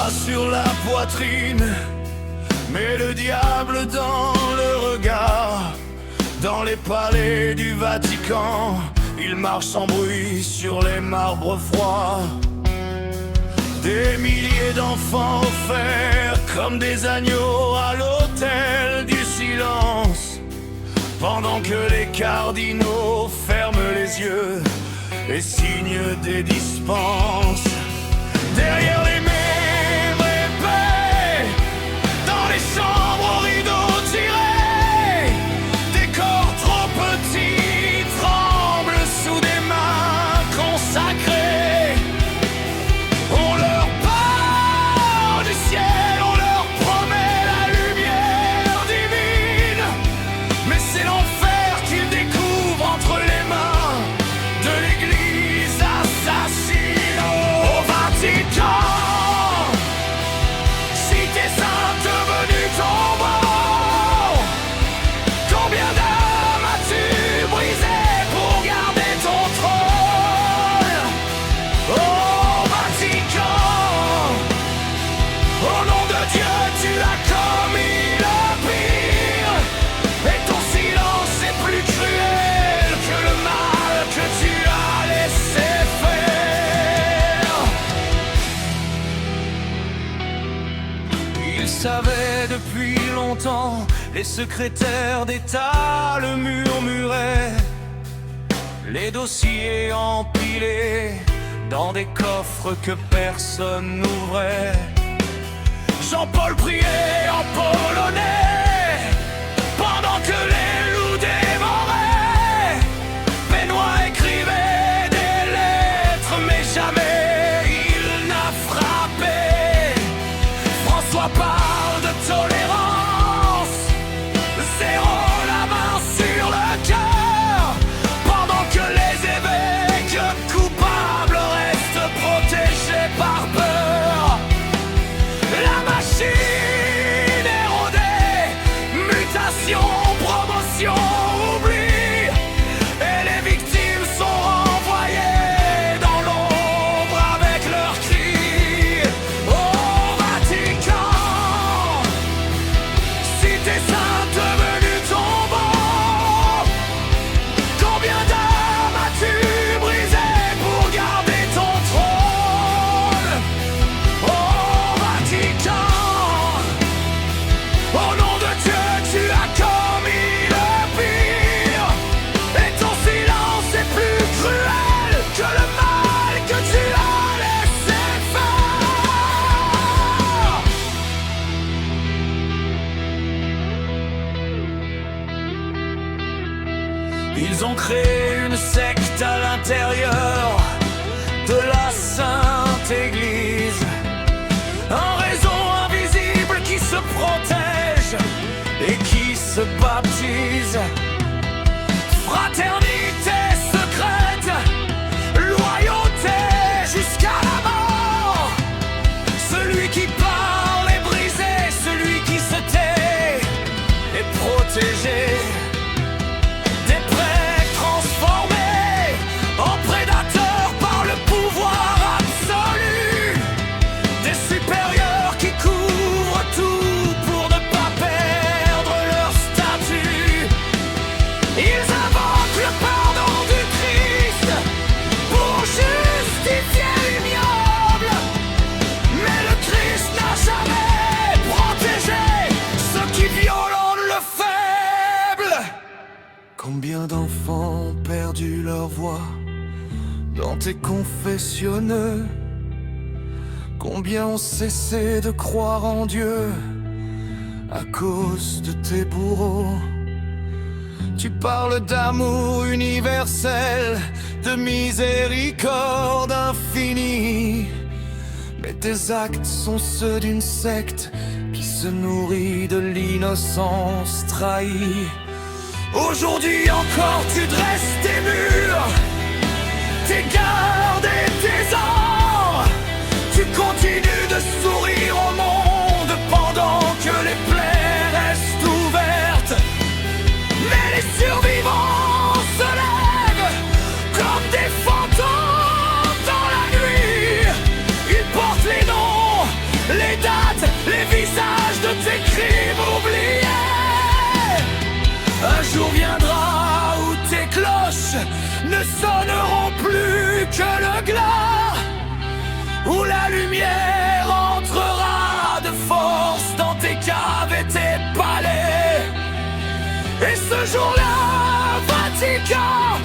pas sur la poitrine, mais le diable dans le regard. Dans les palais du Vatican, il marche sans bruit sur les marbres froids. Des milliers d'enfants offerts comme des agneaux à l'autel du silence, pendant que les cardinaux ferment les yeux et signent des dispenses. Derrière les murs épais, dans les chambres aux rideaux tirés, des corps trop petits tremblent sous des mains consacrées. On leur parle du ciel, on leur promet la lumière divine, mais c'est l'enfer qu'ils découvrent entre les mains de l'église assassine. Au Vatican, cité sainte devenue tombeau, combien d'âmes as-tu brisé pour garder ton trône? Au Vatican, au nom de Dieu, tu as commis le pire, et ton silence est plus cruel que le mal que tu as laissé faire. Il savait depuis longtemps, les secrétaires d'État le murmuraient, les dossiers empilés dans des coffres que personne n'ouvrait. Jean-Paul priait en polonais pendant que les loups dévoraient. Benoît écrivait des lettres, mais jamais il n'a frappé. François parle de tolérance, zéro la main sur le cœur, pendant que les évêques coupables restent protégés par peur. La machine érodée, mutation, promotion, oubli, et les victimes sont renvoyées dans l'ombre avec leurs cris. Au Vatican, cité sainte devenue tombeau, combien d'âmes as-tu brisé pour garder ton trône? Au Vatican, au nom de Dieu, tu as commis le pire, et ton silence est plus cruel que le mal que tu as laissé faire. Ils ont créé une secte à l'intérieur de la Sainte Église, un réseau invisible qui se protège et qui se baptise. Fraternité secrète, loyauté jusqu'à la mort. Celui qui parle est brisé, celui qui se tait est protégé. Des prêtres transformés en prédateurs par le pouvoir absolu, des supérieurs qui couvrent tout pour ne pas perdre leur statut. Ils invoquent le pardon du Christ pour justifier l'ignoble, mais le Christ n'a jamais protégé ceux qui violentent le faible. Combien d'enfants ont perdu leur voix dans tes confessionneux? Combien ont cessé de croire en Dieu à cause de tes bourreaux? Tu parles d'amour universel, de miséricorde infinie, mais tes actes sont ceux d'une secte qui se nourrit de l'innocence trahie. Aujourd'hui encore tu dresses tes murs, tes gardes et tes ors. Tu continues de sourire au monde pendant que les plaies restent ouvertes. Mais les survivants se lèvent comme des fantômes dans la nuit. Ils portent les noms, les tes crimes oubliés. Un jour viendra où tes cloches ne sonneront plus que le glas, où la lumière entrera de force dans tes caves et tes palais. Et ce jour-là, Vatican,